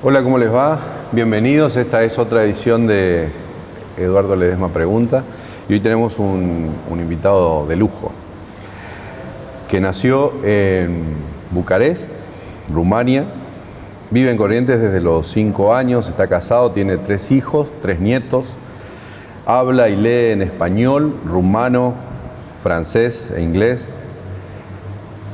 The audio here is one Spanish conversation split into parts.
Hola, ¿cómo les va? Bienvenidos. Esta es otra edición de Eduardo Ledesma Pregunta. Y hoy tenemos un invitado de lujo, que nació en Bucarest, Rumania. Vive en Corrientes desde los 5 años, está casado, tiene 3 hijos, 3 nietos. Habla y lee en español, rumano, francés e inglés.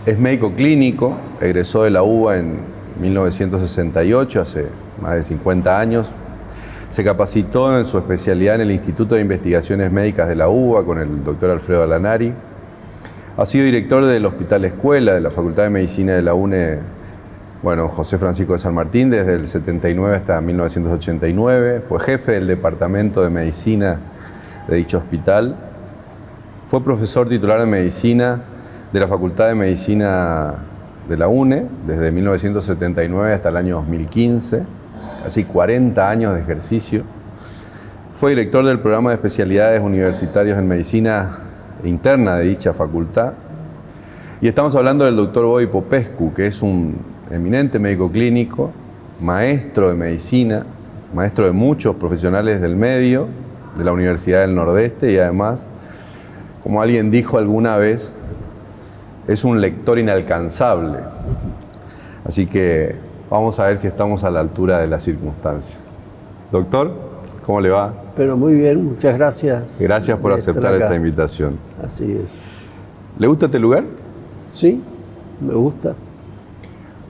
Es médico clínico, egresó de la UBA en 1968, hace más de 50 años. Se capacitó en su especialidad en el Instituto de Investigaciones Médicas de la UBA con el doctor Alfredo Alanari. Ha sido director del Hospital Escuela de la Facultad de Medicina de la UNE, José Francisco de San Martín, desde el 79 hasta 1989. Fue jefe del Departamento de Medicina de dicho hospital. Fue profesor titular de Medicina de la Facultad de Medicina de la UNE, desde 1979 hasta el año 2015, casi 40 años de ejercicio. Fue director del programa de especialidades universitarios en medicina interna de dicha facultad. Y estamos hablando del doctor Bobby Popescu, que es un eminente médico clínico, maestro de medicina, maestro de muchos profesionales del medio, de la Universidad del Nordeste, y además, como alguien dijo alguna vez, es un lector inalcanzable. Así que vamos a ver si estamos a la altura de las circunstancias. Doctor, ¿cómo le va? Pero muy bien, muchas gracias. Gracias por aceptar esta invitación. Así es. ¿Le gusta este lugar? Sí, me gusta.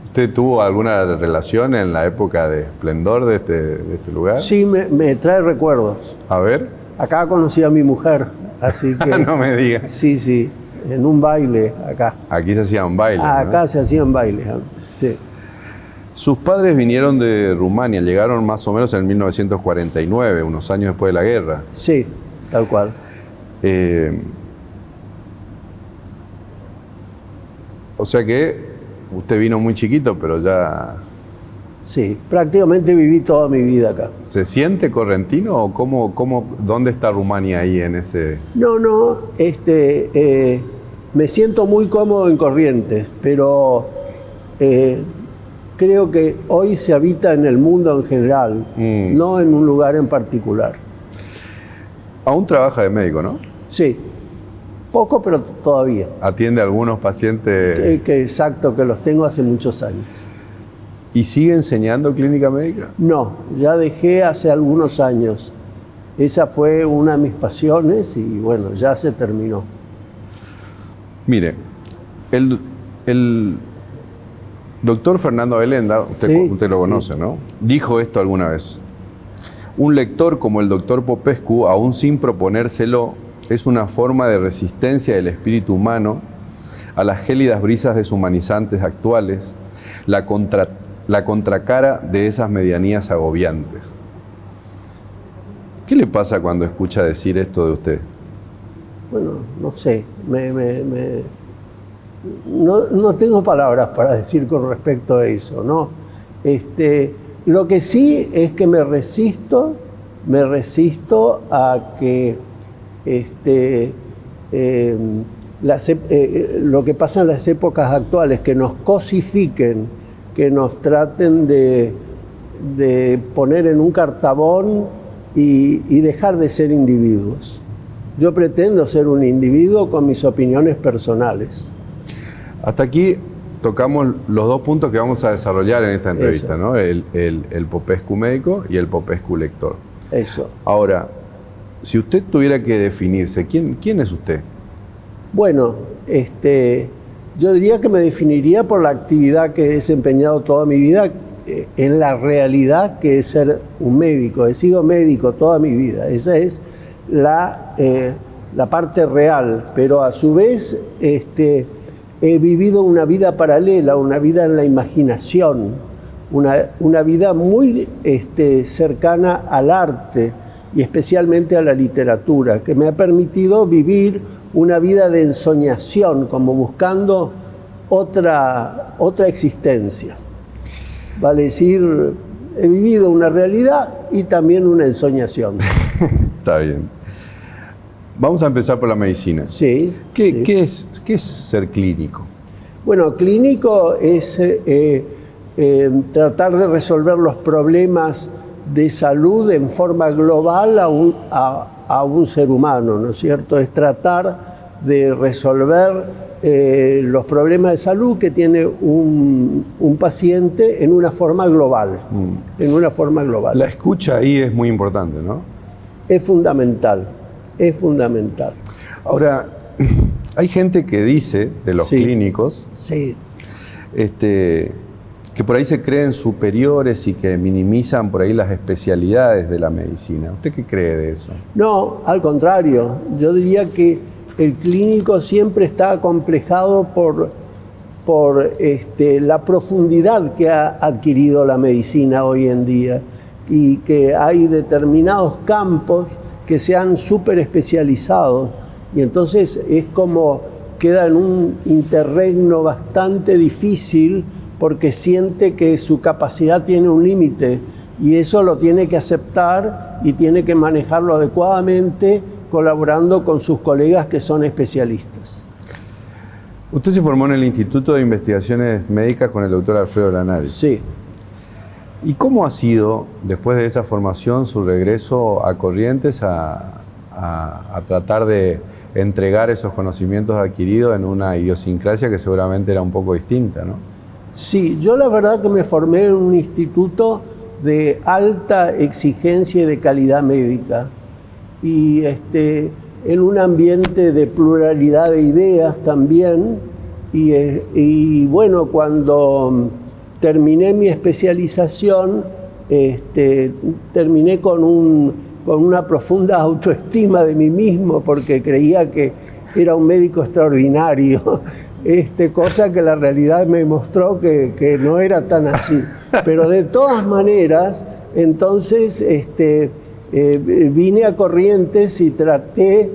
¿Usted tuvo alguna relación en la época de esplendor de este lugar? Sí, me trae recuerdos. A ver. Acá conocí a mi mujer, así que... No me diga. Sí, en un baile acá. Aquí se hacían bailes, Acá ¿no? se hacían bailes antes, sí. Sus padres vinieron de Rumania, llegaron más o menos en 1949, unos años después de la guerra. Sí, tal cual. O sea que usted vino muy chiquito, pero ya... Sí, prácticamente viví toda mi vida acá. ¿Se siente correntino o dónde está Rumania ahí en ese...? No, me siento muy cómodo en Corrientes, pero creo que hoy se habita en el mundo en general, no en un lugar en particular. Aún trabaja de médico, ¿no? Sí, poco, pero todavía. Atiende a algunos pacientes... Exacto, que los tengo hace muchos años. ¿Y sigue enseñando clínica médica? No, ya dejé hace algunos años. Esa fue una de mis pasiones y bueno, ya se terminó. Mire, el doctor Fernando Belenda, usted lo conoce, ¿no? Dijo esto alguna vez. Un lector como el doctor Popescu, aún sin proponérselo, es una forma de resistencia del espíritu humano a las gélidas brisas deshumanizantes actuales, la contracara de esas medianías agobiantes. ¿Qué le pasa cuando escucha decir esto de usted? Bueno, no sé, no tengo palabras para decir con respecto a eso, ¿no? Lo que sí es que me resisto a que lo que pasa en las épocas actuales, que nos cosifiquen, que nos traten de poner en un cartabón y dejar de ser individuos. Yo pretendo ser un individuo con mis opiniones personales. Hasta aquí tocamos los 2 puntos que vamos a desarrollar en esta entrevista, ¿no? El Popescu médico y el Popescu lector. Eso. Ahora, si usted tuviera que definirse, ¿quién es usted? Bueno, yo diría que me definiría por la actividad que he desempeñado toda mi vida, en la realidad que es ser un médico. He sido médico toda mi vida. Esa es la parte real, pero a su vez he vivido una vida paralela, una vida en la imaginación, una vida muy cercana al arte y especialmente a la literatura, que me ha permitido vivir una vida de ensoñación, como buscando otra existencia. Vale decir, he vivido una realidad y también una ensoñación. Está bien. Vamos a empezar por la medicina. Sí. ¿Qué es ser clínico? Bueno, clínico es tratar de resolver los problemas de salud en forma global a un ser humano, ¿no es cierto? Es tratar de resolver los problemas de salud que tiene un paciente en una forma global. En una forma global. La escucha ahí es muy importante, ¿no? Es fundamental, es fundamental. Ahora, hay gente que dice, de los clínicos, sí, que por ahí se creen superiores y que minimizan por ahí las especialidades de la medicina. ¿Usted qué cree de eso? No, al contrario. Yo diría que el clínico siempre está acomplejado por la profundidad que ha adquirido la medicina hoy en día y que hay determinados campos que se han súper especializado y entonces es como queda en un interregno bastante difícil porque siente que su capacidad tiene un límite y eso lo tiene que aceptar y tiene que manejarlo adecuadamente colaborando con sus colegas que son especialistas. Usted se formó en el Instituto de Investigaciones Médicas con el doctor Alfredo Lanari. Sí. ¿Y cómo ha sido, después de esa formación, su regreso a Corrientes a tratar de entregar esos conocimientos adquiridos en una idiosincrasia que seguramente era un poco distinta, ¿no? Sí, yo la verdad que me formé en un instituto de alta exigencia y de calidad médica y en un ambiente de pluralidad de ideas también y bueno, cuando terminé mi especialización terminé con una profunda autoestima de mí mismo porque creía que era un médico extraordinario. Cosa que la realidad me mostró que no era tan así. Pero de todas maneras, entonces vine a Corrientes y traté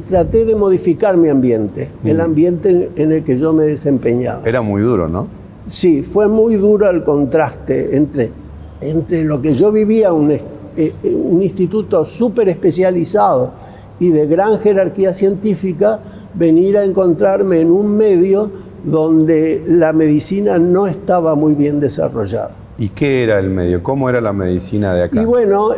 traté de modificar mi ambiente, el ambiente en el que yo me desempeñaba. Era muy duro, ¿no? Sí, fue muy duro el contraste entre lo que yo vivía, un instituto súper especializado y de gran jerarquía científica, venir a encontrarme en un medio donde la medicina no estaba muy bien desarrollada. ¿Y qué era el medio? ¿Cómo era la medicina de acá? Y bueno,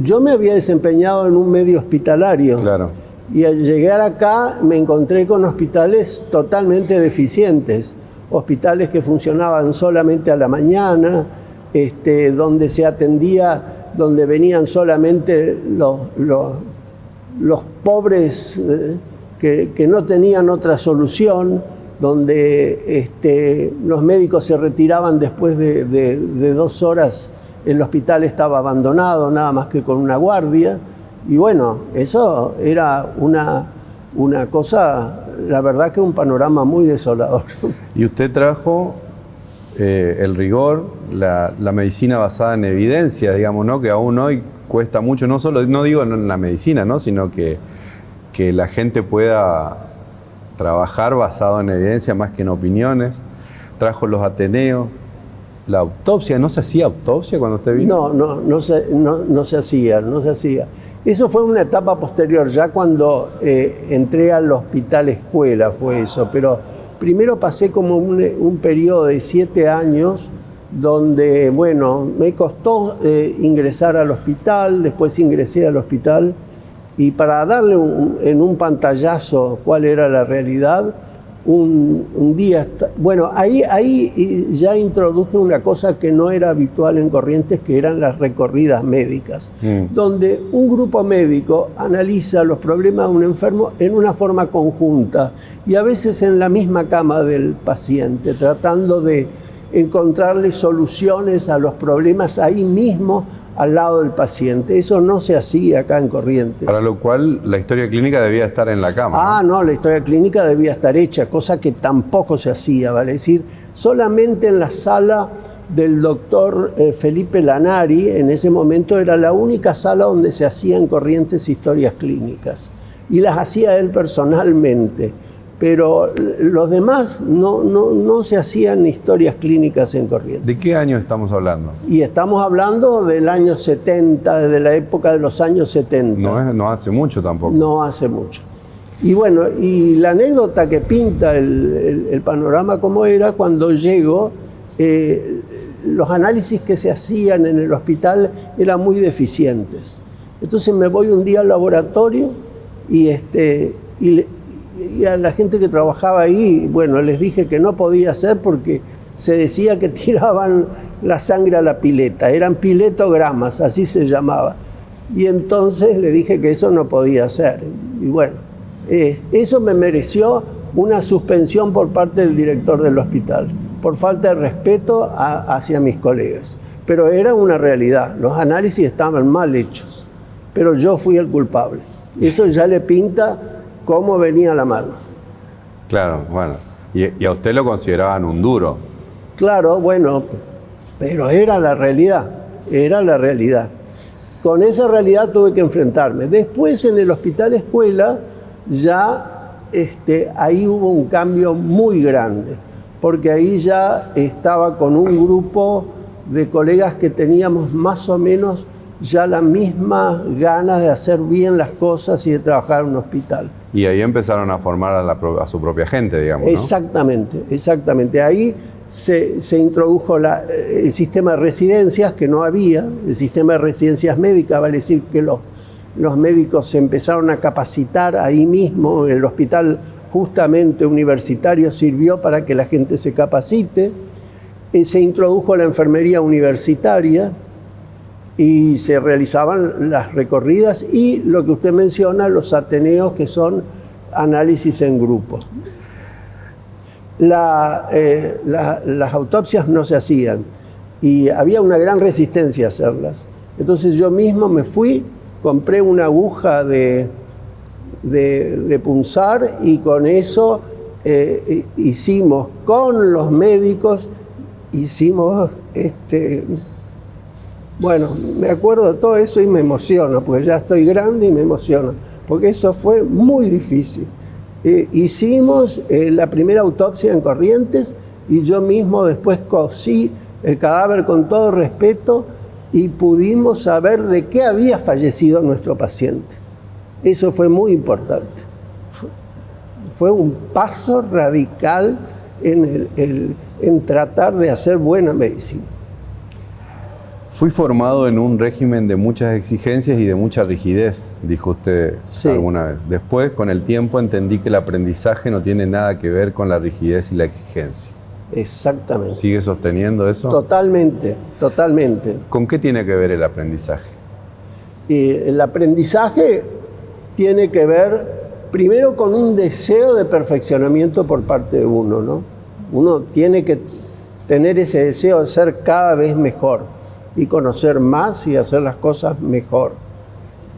yo me había desempeñado en un medio hospitalario. Claro. Y al llegar acá me encontré con hospitales totalmente deficientes. Hospitales que funcionaban solamente a la mañana, donde se atendía, donde venían solamente los pobres que no tenían otra solución, donde los médicos se retiraban después de 2 horas, el hospital estaba abandonado, nada más que con una guardia. Y bueno, eso era una cosa, la verdad que un panorama muy desolador. Y usted trajo el rigor, la medicina basada en evidencia, digamos, ¿no? Que aún hoy cuesta mucho, no digo en la medicina, ¿no? Sino que la gente pueda trabajar basado en evidencia más que en opiniones. Trajo los ateneos, la autopsia. ¿No se hacía autopsia cuando usted vino? No se hacía. Eso fue una etapa posterior, ya cuando entré al hospital escuela fue eso, pero primero pasé como un periodo de 7 años donde, bueno, me costó ingresar al hospital, después ingresé al hospital y para darle en un pantallazo cuál era la realidad, un día, bueno, ahí ya introduje una cosa que no era habitual en Corrientes, que eran las recorridas médicas, donde un grupo médico analiza los problemas de un enfermo en una forma conjunta y a veces en la misma cama del paciente, tratando de encontrarle soluciones a los problemas ahí mismo, al lado del paciente. Eso no se hacía acá en Corrientes. Para lo cual la historia clínica debía estar en la cama. No, la historia clínica debía estar hecha, cosa que tampoco se hacía, vale decir, solamente en la sala del doctor Felipe Lanari, en ese momento era la única sala donde se hacían en Corrientes historias clínicas, y las hacía él personalmente. Pero los demás no se hacían historias clínicas en Corrientes. ¿De qué año estamos hablando? Y estamos hablando del año 70, desde la época de los años 70. No hace mucho tampoco. No hace mucho. Y bueno, y la anécdota que pinta el panorama como era, cuando llego, los análisis que se hacían en el hospital eran muy deficientes. Entonces me voy un día al laboratorio y a la gente que trabajaba ahí, bueno, les dije que no podía ser porque se decía que tiraban la sangre a la pileta, eran piletogramas, así se llamaba. Y entonces le dije que eso no podía ser. Y bueno, eso me mereció una suspensión por parte del director del hospital, por falta de respeto hacia mis colegas. Pero era una realidad, los análisis estaban mal hechos, pero yo fui el culpable. Eso ya le pinta cómo venía la mano. Claro, bueno. Y a usted lo consideraban un duro. Claro, bueno, pero era la realidad, era la realidad. Con esa realidad tuve que enfrentarme. Después en el hospital escuela ya ahí hubo un cambio muy grande, porque ahí ya estaba con un grupo de colegas que teníamos más o menos ya las mismas ganas de hacer bien las cosas y de trabajar en un hospital. Y ahí empezaron a formar a su propia gente, digamos, ¿no? Exactamente, exactamente. Ahí se introdujo el sistema de residencias, que no había, el sistema de residencias médicas, vale decir que los médicos se empezaron a capacitar ahí mismo, el hospital justamente universitario sirvió para que la gente se capacite, se introdujo la enfermería universitaria y se realizaban las recorridas y lo que usted menciona, los ateneos, que son análisis en grupo. Las autopsias no se hacían y había una gran resistencia a hacerlas. Entonces yo mismo me fui, compré una aguja de punzar y con eso hicimos, con los médicos, bueno, me acuerdo de todo eso y me emociona, porque ya estoy grande y me emociona, porque eso fue muy difícil. Hicimos la primera autopsia en Corrientes y yo mismo después cosí el cadáver con todo respeto y pudimos saber de qué había fallecido nuestro paciente. Eso fue muy importante. Fue un paso radical en tratar de hacer buena medicina. Fui formado en un régimen de muchas exigencias y de mucha rigidez, dijo usted alguna vez. Después, con el tiempo, entendí que el aprendizaje no tiene nada que ver con la rigidez y la exigencia. Exactamente. ¿Sigue sosteniendo eso? Totalmente, totalmente. ¿Con qué tiene que ver el aprendizaje? El aprendizaje tiene que ver primero con un deseo de perfeccionamiento por parte de uno, ¿no? Uno tiene que tener ese deseo de ser cada vez mejor y conocer más y hacer las cosas mejor.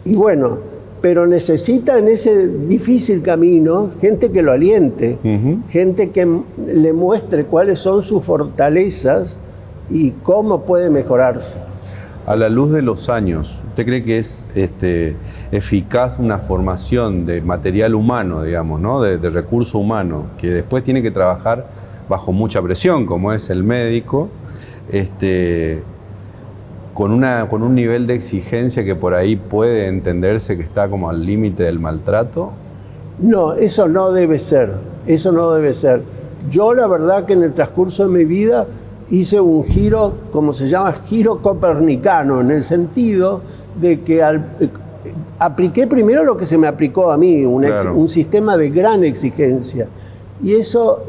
Y bueno, pero necesita en ese difícil camino gente que lo aliente, gente que le muestre cuáles son sus fortalezas y cómo puede mejorarse. A la luz de los años, ¿usted cree que es eficaz una formación de material humano, digamos, ¿no? de recurso humano, que después tiene que trabajar bajo mucha presión, como es el médico, con un nivel de exigencia que por ahí puede entenderse que está como al límite del maltrato? No, eso no debe ser, eso no debe ser. Yo la verdad que en el transcurso de mi vida hice un giro, como se llama, giro copernicano, en el sentido de que apliqué primero lo que se me aplicó a mí, un sistema de gran exigencia. Y eso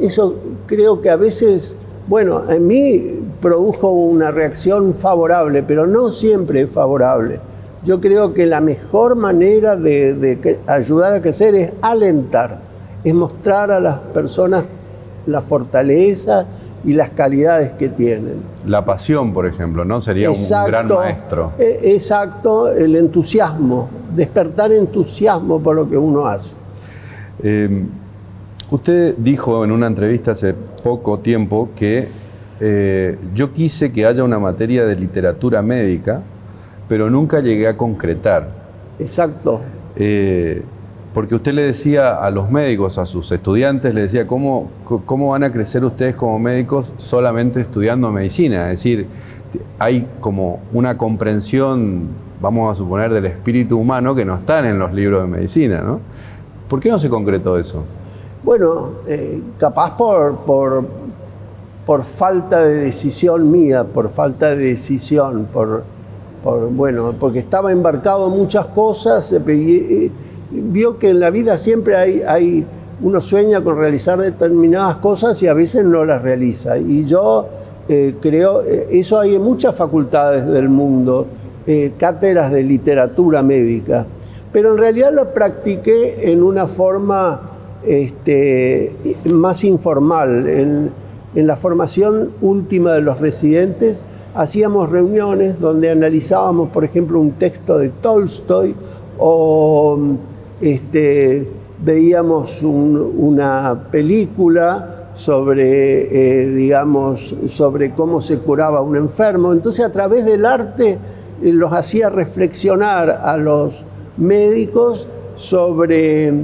creo que a veces, bueno, en mí produjo una reacción favorable, pero no siempre es favorable. Yo creo que la mejor manera de ayudar a crecer es alentar, es mostrar a las personas la fortaleza y las calidades que tienen. La pasión, por ejemplo, ¿no? Sería un gran maestro. Exacto, el entusiasmo, despertar entusiasmo por lo que uno hace. Usted dijo en una entrevista hace poco tiempo que yo quise que haya una materia de literatura médica, pero nunca llegué a concretar. Exacto. Porque usted le decía a los médicos, a sus estudiantes, le decía, ¿cómo van a crecer ustedes como médicos solamente estudiando medicina? Es decir, hay como una comprensión, vamos a suponer, del espíritu humano que no están en los libros de medicina, ¿no? ¿Por qué no se concretó eso? Bueno, capaz por falta de decisión mía, por falta de decisión, bueno, porque estaba embarcado en muchas cosas, vio que en la vida siempre uno sueña con realizar determinadas cosas y a veces no las realiza. Y yo creo, eso hay en muchas facultades del mundo, cátedras de literatura médica, pero en realidad lo practiqué en una forma más informal. En la formación última de los residentes hacíamos reuniones donde analizábamos, por ejemplo, un texto de Tolstoy o veíamos una película sobre cómo se curaba un enfermo. Entonces, a través del arte los hacía reflexionar a los médicos sobre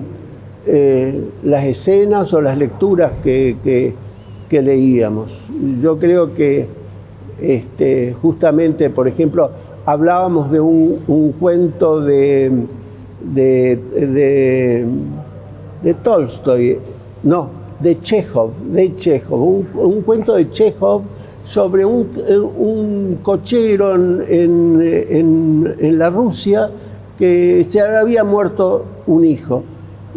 las escenas o las lecturas que leíamos. Yo creo que justamente, por ejemplo, hablábamos de un cuento de Tolstoy, no, de Chekhov, un cuento de Chekhov sobre un cochero en la Rusia que se había muerto un hijo.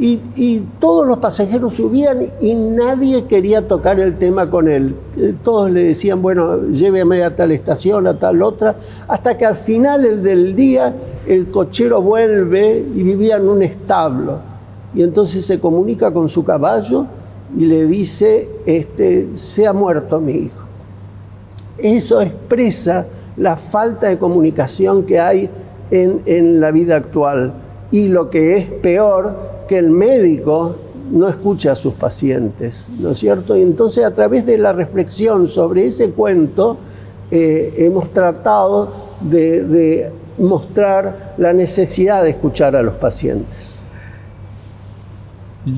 Y todos los pasajeros subían y nadie quería tocar el tema con él. Todos le decían, bueno, lléveme a tal estación, a tal otra, hasta que al final del día el cochero vuelve y vivía en un establo. Y entonces se comunica con su caballo y le dice, se ha muerto mi hijo. Eso expresa la falta de comunicación que hay en la vida actual. Y lo que es peor, que el médico no escucha a sus pacientes, ¿no es cierto? Y entonces, a través de la reflexión sobre ese cuento, hemos tratado de mostrar la necesidad de escuchar a los pacientes.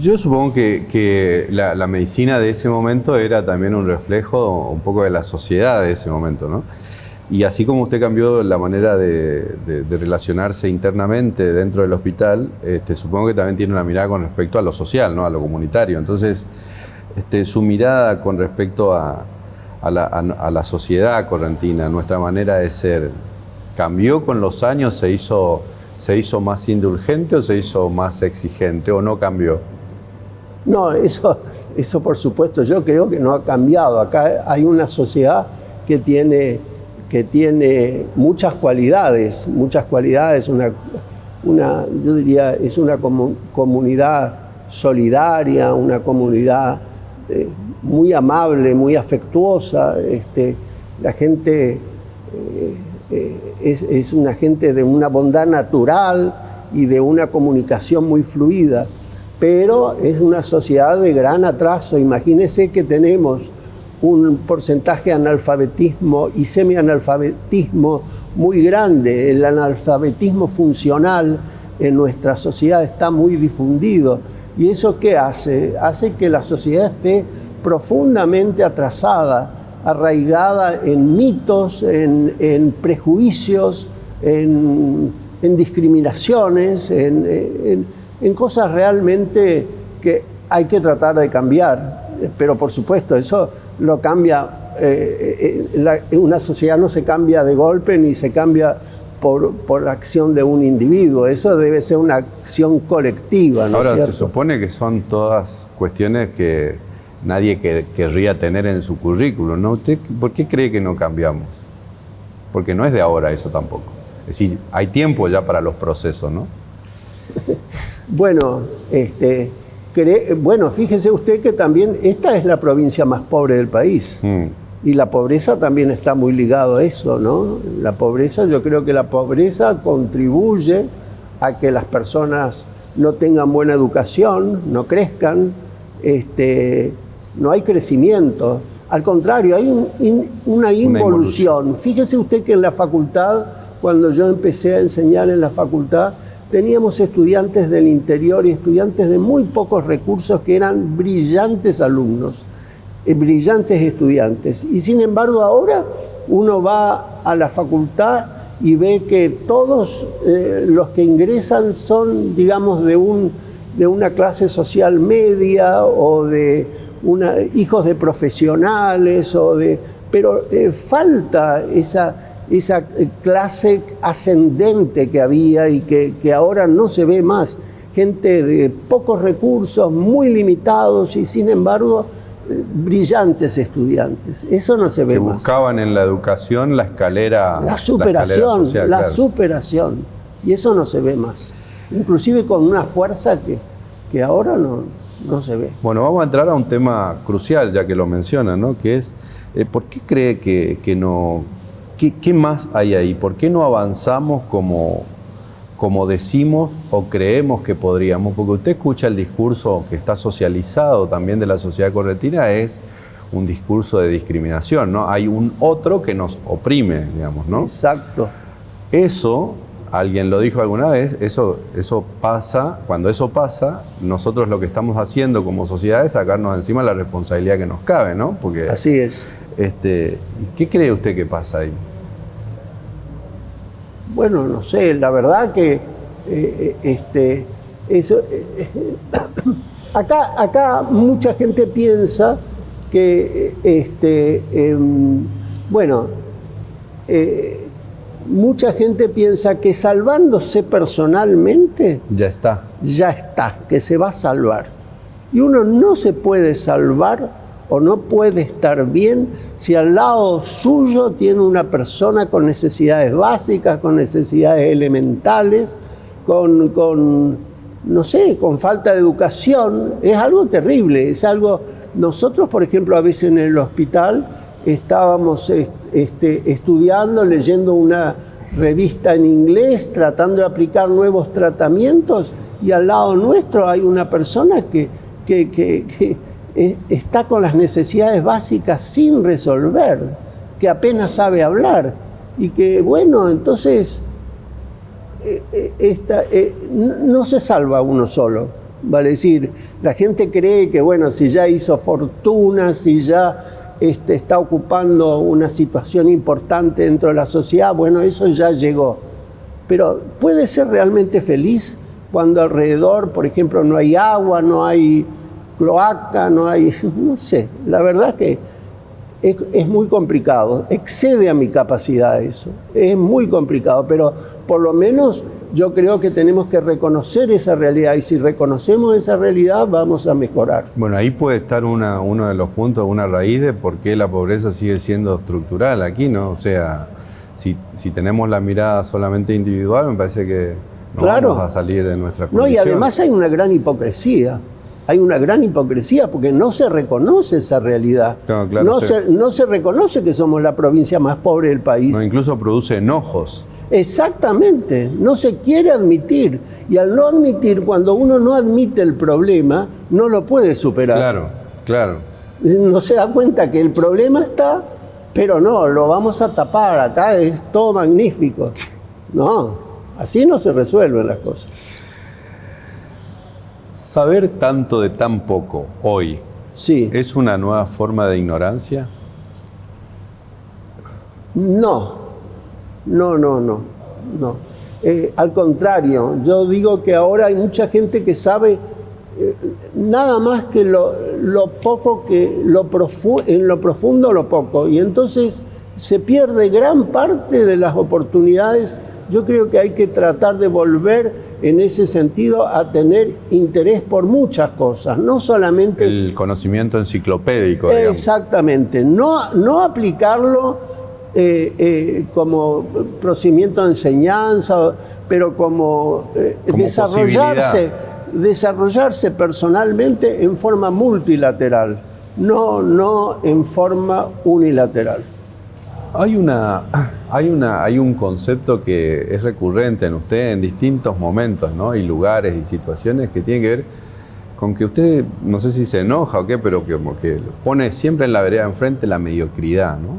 Yo supongo que la medicina de ese momento era también un reflejo un poco de la sociedad de ese momento, ¿no? Y así como usted cambió la manera de relacionarse internamente dentro del hospital, supongo que también tiene una mirada con respecto a lo social, ¿no? A lo comunitario. Entonces, su mirada con respecto a la sociedad correntina, nuestra manera de ser, ¿cambió con los años? ¿Se hizo más indulgente o se hizo más exigente o no cambió? No, eso por supuesto, yo creo que no ha cambiado. Acá hay una sociedad que tiene muchas cualidades, yo diría, es una comunidad solidaria, una comunidad muy amable, muy afectuosa. La gente es una gente de una bondad natural y de una comunicación muy fluida, pero es una sociedad de gran atraso. Imagínense que tenemos un porcentaje de analfabetismo y semianalfabetismo muy grande. El analfabetismo funcional en nuestra sociedad está muy difundido. ¿Y eso qué hace? Hace que la sociedad esté profundamente atrasada, arraigada en mitos, en prejuicios, en discriminaciones, en cosas realmente que hay que tratar de cambiar. Pero por supuesto, eso lo cambia, una sociedad no se cambia de golpe ni se cambia por la acción de un individuo. Eso debe ser una acción colectiva, ¿no es cierto? Ahora, se supone que son todas cuestiones que nadie querría tener en su currículum, ¿no? ¿Usted por qué cree que no cambiamos? Porque no es de ahora eso tampoco. Es decir, hay tiempo ya para los procesos, ¿no? Bueno, fíjese usted que también esta es la provincia más pobre del país. Y la pobreza también está muy ligado a eso, ¿no? La pobreza, yo creo que la pobreza contribuye a que las personas no tengan buena educación, no crezcan, no hay crecimiento. Al contrario, hay una involución. Fíjese usted que en la facultad, cuando yo empecé a enseñar en la facultad, teníamos estudiantes del interior y estudiantes de muy pocos recursos que eran brillantes alumnos, brillantes estudiantes. Y sin embargo ahora uno va a la facultad y ve que todos los que ingresan son, digamos, de un una clase social media o de hijos de profesionales, pero falta esa clase ascendente que había y que ahora no se ve más. Gente de pocos recursos, muy limitados y sin embargo brillantes estudiantes. Eso no se ve más. Que buscaban en la educación la escalera social, la claro. superación. Y eso no se ve más. Inclusive con una fuerza que ahora no se ve. Bueno, vamos a entrar a un tema crucial, ya que lo menciona, ¿no? Que es, ¿por qué cree que no... ¿Qué más hay ahí? ¿Por qué no avanzamos como decimos o creemos que podríamos? Porque usted escucha el discurso que está socializado también de la sociedad correntina, es un discurso de discriminación, ¿no? Hay un otro que nos oprime, digamos, ¿no? Exacto. Eso, alguien lo dijo alguna vez, eso pasa, cuando eso pasa, nosotros lo que estamos haciendo como sociedad es sacarnos encima la responsabilidad que nos cabe, ¿no? Porque, así es. ¿Qué cree usted que pasa ahí? Bueno, no sé, la verdad que acá mucha gente piensa que mucha gente piensa que salvándose personalmente ya está, que se va a salvar. Y uno no se puede salvar o no puede estar bien si al lado suyo tiene una persona con necesidades básicas, con necesidades elementales, con falta de educación. Es algo terrible, es algo... Nosotros, por ejemplo, a veces en el hospital estábamos estudiando, leyendo una revista en inglés, tratando de aplicar nuevos tratamientos, y al lado nuestro hay una persona que está con las necesidades básicas sin resolver, que apenas sabe hablar, y que, bueno, entonces no se salva uno solo, vale decir, la gente cree que, bueno, si ya hizo fortuna, si ya está ocupando una situación importante dentro de la sociedad, bueno, eso ya llegó. Pero ¿puede ser realmente feliz cuando alrededor, por ejemplo, no hay agua, no hay cloaca, no sé, la verdad que es muy complicado, excede a mi capacidad eso, es muy complicado, pero por lo menos yo creo que tenemos que reconocer esa realidad, y si reconocemos esa realidad vamos a mejorar. Bueno, ahí puede estar uno de los puntos, una raíz de por qué la pobreza sigue siendo estructural aquí, ¿no? O sea, si tenemos la mirada solamente individual, me parece que no vamos a salir de nuestra condición. No, y además hay una gran hipocresía. Hay una gran hipocresía porque no se reconoce esa realidad. No se reconoce que somos la provincia más pobre del país. No, incluso produce enojos. Exactamente, no se quiere admitir. Y al no admitir, cuando uno no admite el problema, no lo puede superar. Claro. No se da cuenta que el problema está, pero no, lo vamos a tapar. Acá es todo magnífico. No, así no se resuelven las cosas. ¿Saber tanto de tan poco hoy es una nueva forma de ignorancia? No. Al contrario, yo digo que ahora hay mucha gente que sabe nada más que lo poco, en lo profundo lo poco, y entonces se pierde gran parte de las oportunidades. Yo creo que hay que tratar de volver en ese sentido a tener interés por muchas cosas, no solamente... El conocimiento enciclopédico, digamos. Exactamente, no aplicarlo como procedimiento de enseñanza, pero como desarrollarse personalmente en forma multilateral, no en forma unilateral. Hay un concepto que es recurrente en usted en distintos momentos, ¿no? Y lugares y situaciones que tiene que ver con que usted, no sé si se enoja o qué, pero que como que pone siempre en la vereda enfrente la mediocridad, ¿no?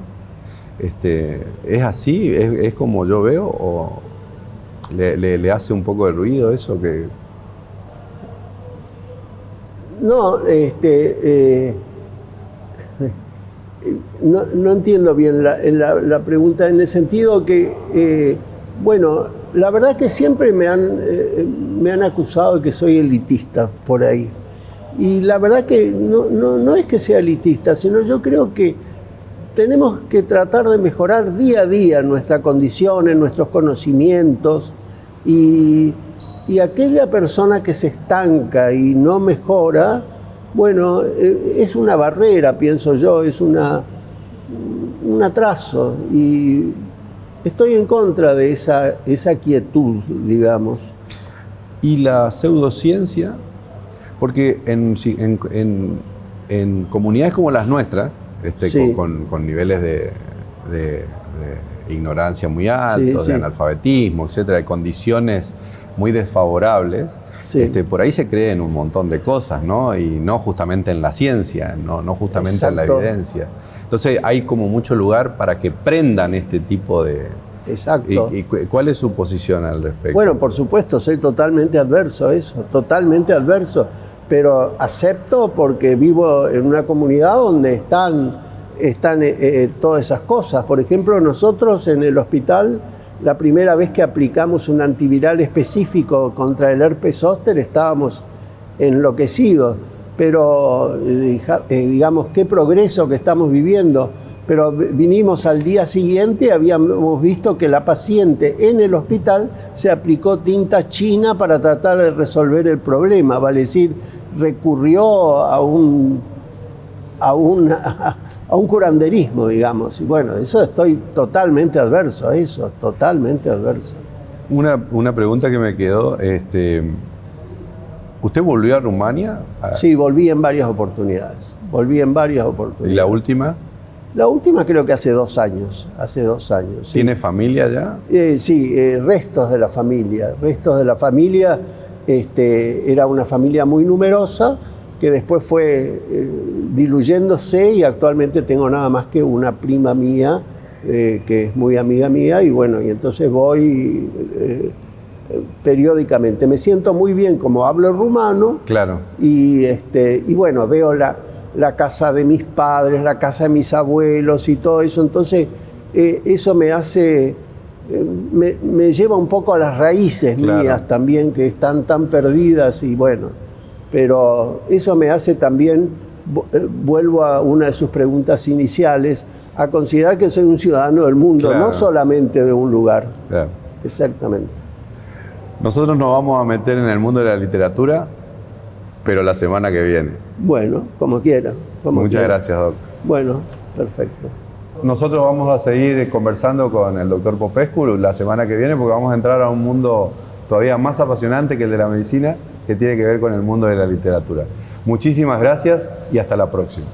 ¿Es así? ¿Es como yo veo? ¿O le hace un poco de ruido eso que...? No, no entiendo bien la pregunta, en el sentido que, la verdad que siempre me han acusado de que soy elitista por ahí. Y la verdad que no es que sea elitista, sino yo creo que tenemos que tratar de mejorar día a día nuestra condición, nuestros conocimientos, y aquella persona que se estanca y no mejora, bueno, es una barrera, pienso yo, es un atraso, y estoy en contra de esa quietud, digamos. ¿Y la pseudociencia? Porque en comunidades como las nuestras, Sí. con niveles de ignorancia muy altos, Sí, de sí. analfabetismo, etcétera, de condiciones muy desfavorables, Sí. por ahí se creen un montón de cosas, ¿no? Y no justamente en la ciencia, no justamente en la Exacto. evidencia. Entonces hay como mucho lugar para que prendan este tipo de... Exacto. ¿Y cuál es su posición al respecto? Bueno, por supuesto, soy totalmente adverso a eso, totalmente adverso, pero acepto porque vivo en una comunidad donde están todas esas cosas. Por ejemplo, nosotros en el hospital, la primera vez que aplicamos un antiviral específico contra el herpes zóster, estábamos enloquecidos, pero digamos, qué progreso que estamos viviendo. Pero vinimos al día siguiente, habíamos visto que la paciente en el hospital se aplicó tinta china para tratar de resolver el problema, vale decir, recurrió a un curanderismo, digamos. Y bueno, eso estoy totalmente adverso a eso, totalmente adverso. Una pregunta que me quedó, ¿usted volvió a Rumania? Sí, volví en varias oportunidades, ¿Y la última? La última creo que hace 2 años, sí. ¿Tiene familia ya? Sí, restos de la familia. Era una familia muy numerosa que después fue diluyéndose, y actualmente tengo nada más que una prima mía que es muy amiga mía, y bueno, y entonces voy periódicamente. Me siento muy bien como hablo rumano. Claro. Y bueno, veo la casa de mis padres, la casa de mis abuelos y todo eso. Entonces, eso me hace, me lleva un poco a las raíces mías también, que están tan perdidas, y bueno, pero eso me hace también, vuelvo a una de sus preguntas iniciales, a considerar que soy un ciudadano del mundo, no solamente de un lugar. Claro. Exactamente. Nosotros nos vamos a meter en el mundo de la literatura, pero la semana que viene. Bueno, como quiera. Muchas gracias, Doc. Bueno, perfecto. Nosotros vamos a seguir conversando con el doctor Popescu la semana que viene, porque vamos a entrar a un mundo todavía más apasionante que el de la medicina, que tiene que ver con el mundo de la literatura. Muchísimas gracias y hasta la próxima.